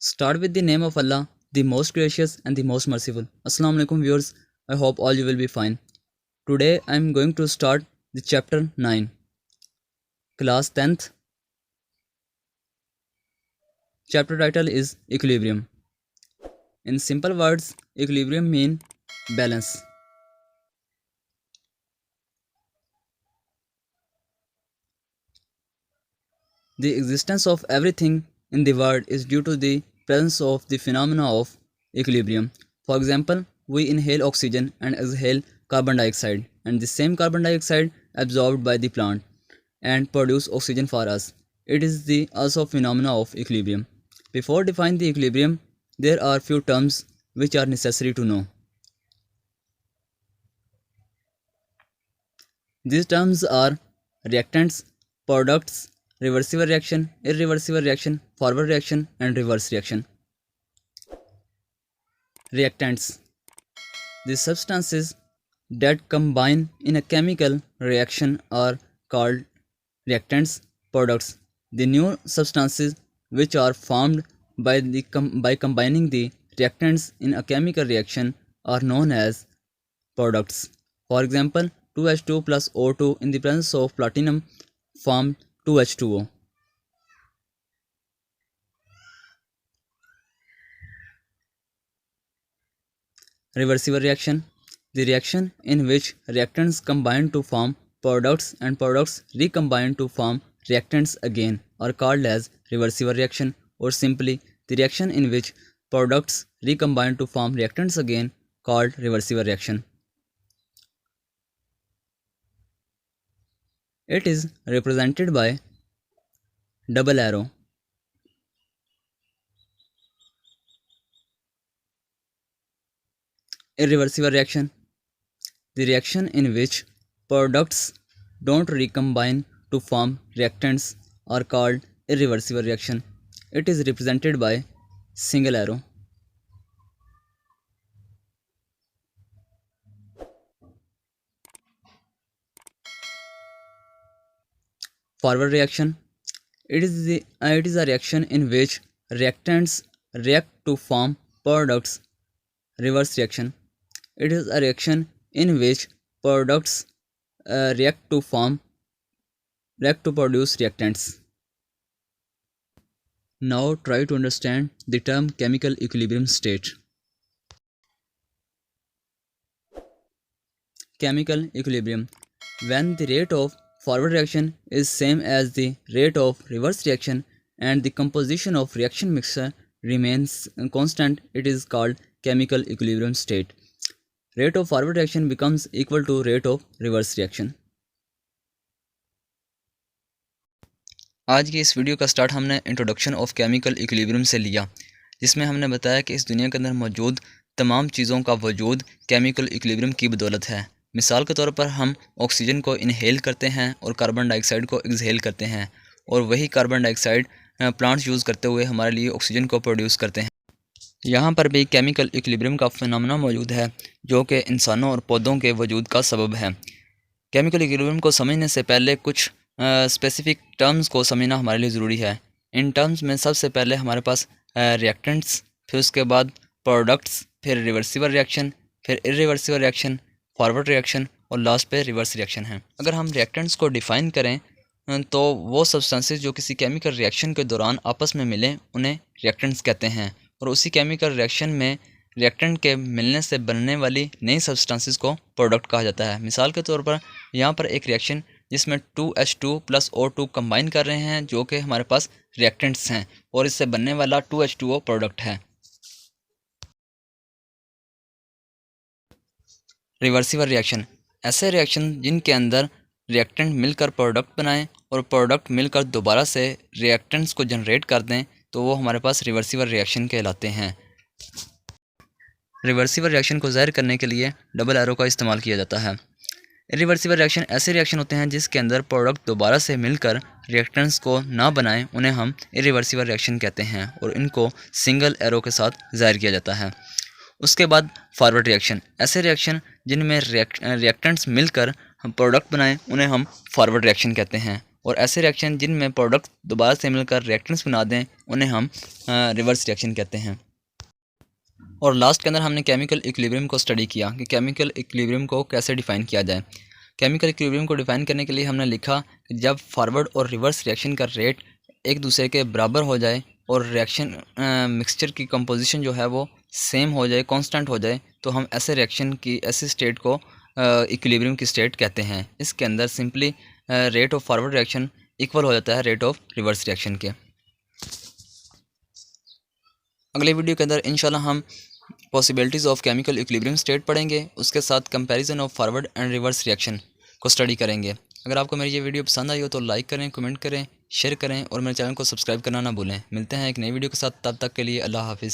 Start with the name of Allah, the most gracious and the most merciful. Assalamu alaikum viewers, I hope all you will be fine. Today I am going to start the chapter 9, class 10th. Chapter title is Equilibrium. In simple words, equilibrium means balance. The existence of everything in the world is due to the presence of the phenomena of equilibrium. For example, we inhale oxygen and exhale carbon dioxide, and the same carbon dioxide absorbed by the plant and produce oxygen for us. It is the also phenomena of equilibrium. Before defining the equilibrium, there are few terms which are necessary to know. These terms are reactants, products, reversible reaction, irreversible reaction, forward reaction, and reverse reaction. Reactants. The substances that combine in a chemical reaction are called reactants. Products. The new substances which are formed by combining the reactants in a chemical reaction are known as products. For example, 2H2 plus O2 in the presence of platinum form 2H2O. Reversible reaction. The reaction in which reactants combine to form products and products recombine to form reactants again are called as reversible reaction, or simply the reaction in which products recombine to form reactants again called reversible reaction. It is represented by double arrow. Irreversible reaction. The reaction in which products don't recombine to form reactants are called irreversible reaction. It is represented by single arrow. Forward reaction. It is a reaction in which reactants react to form products. Reverse reaction. It is a reaction in which products react to produce reactants. Now try to understand the term chemical equilibrium state. Chemical equilibrium. When the rate of forward reaction is same as the rate of reverse reaction and the composition of reaction mixture remains constant, it is called chemical equilibrium state. Rate of forward reaction becomes equal to rate of reverse reaction. आज की इस video का start हमने introduction of chemical equilibrium से लिया, जिसमें हमने बताया कि इस दुनिया के अंदर मौजूद तमाम चीज़ों का वजूद केमिकल इक्विलिब्रियम की बदौलत है। मिसाल के तौर पर हम ऑक्सीजन को इनहेल करते हैं और कार्बन डाइऑक्साइड को एक्सहेल करते हैं, और वही कार्बन डाइऑक्साइड प्लांट्स यूज़ करते हुए हमारे लिए ऑक्सीजन को प्रोड्यूस करते हैं। यहाँ पर भी केमिकल इक्विलिब्रियम का फिनोमेना मौजूद है जो कि इंसानों और पौधों के वजूद का सबब है। केमिकल इक्विलिब्रियम को समझने से पहले कुछ स्पेसिफिक टर्म्स को समझना हमारे लिए ज़रूरी है। इन टर्म्स में सबसे पहले हमारे पास रिएक्टेंट्स, फिर उसके बाद प्रोडक्ट्स, फिर रिवर्सिबल रिएक्शन, फिर इर्रिवर्सिबल रिएक्शन, फॉरवर्ड रिएक्शन और लास्ट पे रिवर्स रिएक्शन है। अगर हम रिएक्टेंट्स को डिफ़ाइन करें तो वो सब्सटेंसेस जो किसी केमिकल रिएक्शन के दौरान आपस में मिलें उन्हें रिएक्टेंट्स कहते हैं, और उसी केमिकल रिएक्शन में रिएक्टेंट के मिलने से बनने वाली नई सब्सटेंसेस को प्रोडक्ट कहा जाता है। मिसाल के तौर पर यहाँ पर एक रिएक्शन जिसमें 2H2 प्लस O2 कंबाइन कर रहे हैं जो कि हमारे पास रिएक्टेंट्स हैं, और इससे बनने वाला 2H2O प्रोडक्ट है। रिवर्सिबल रिएक्शन ऐसे रिएक्शन जिनके अंदर रिएक्टेंट मिलकर प्रोडक्ट बनाएं और प्रोडक्ट मिलकर दोबारा से रिएक्टेंट्स को जनरेट कर दें, तो वो हमारे पास रिवर्सिबल रिएक्शन कहलाते हैं। रिवर्सिबल रिएक्शन को ज़ाहिर करने के लिए डबल एरो का इस्तेमाल किया जाता है। इरिवर्सिबल रिएक्शन ऐसे रिएक्शन होते हैं जिसके अंदर प्रोडक्ट दोबारा से मिलकर रिएक्टेंट्स को ना बनाएं, उन्हें हम इरिवर्सिबल रिएक्शन कहते हैं, और इनको सिंगल एरो के साथ ज़ाहिर किया जाता है। उसके बाद फॉरवर्ड रिएक्शन ऐसे रिएक्शन जिनमें रिएक्टेंट्स मिलकर हम प्रोडक्ट बनाएं उन्हें हम फॉरवर्ड रिएक्शन कहते हैं, और ऐसे रिएक्शन जिनमें प्रोडक्ट दोबारा से मिलकर रिएक्टेंट्स बना दें उन्हें हम रिवर्स रिएक्शन कहते हैं। और लास्ट के अंदर हमने केमिकल इक्विलिब्रियम को स्टडी किया कि केमिकल इक्विलिब्रियम को कैसे डिफ़ाइन किया जाए। केमिकल इक्विलिब्रियम को डिफ़ाइन करने के लिए हमने लिखा कि जब फॉरवर्ड और रिवर्स रिएक्शन का रेट एक दूसरे के बराबर हो जाए और रिएक्शन मिक्सचर की कंपोजिशन जो है वो सेम हो जाए, कांस्टेंट हो जाए, तो हम ऐसे रिएक्शन की ऐसी स्टेट को इक्विलिब्रियम की स्टेट कहते हैं। इसके अंदर simply rate of forward reaction equal हो जाता है रेट ऑफ रिवर्स रिएक्शन के। अगले वीडियो के अंदर इंशाल्लाह हम possibilities of chemical equilibrium state पढ़ेंगे, उसके साथ comparison of forward and reverse reaction को स्टडी करेंगे। अगर आपको मेरी ये वीडियो पसंद आई हो तो लाइक करें, कमेंट करें, शेयर करें और मेरे चैनल को सब्सक्राइब करना ना भूलें। मिलते हैं एक नई वीडियो के साथ, तब तक के लिए अल्लाह हाफिज़।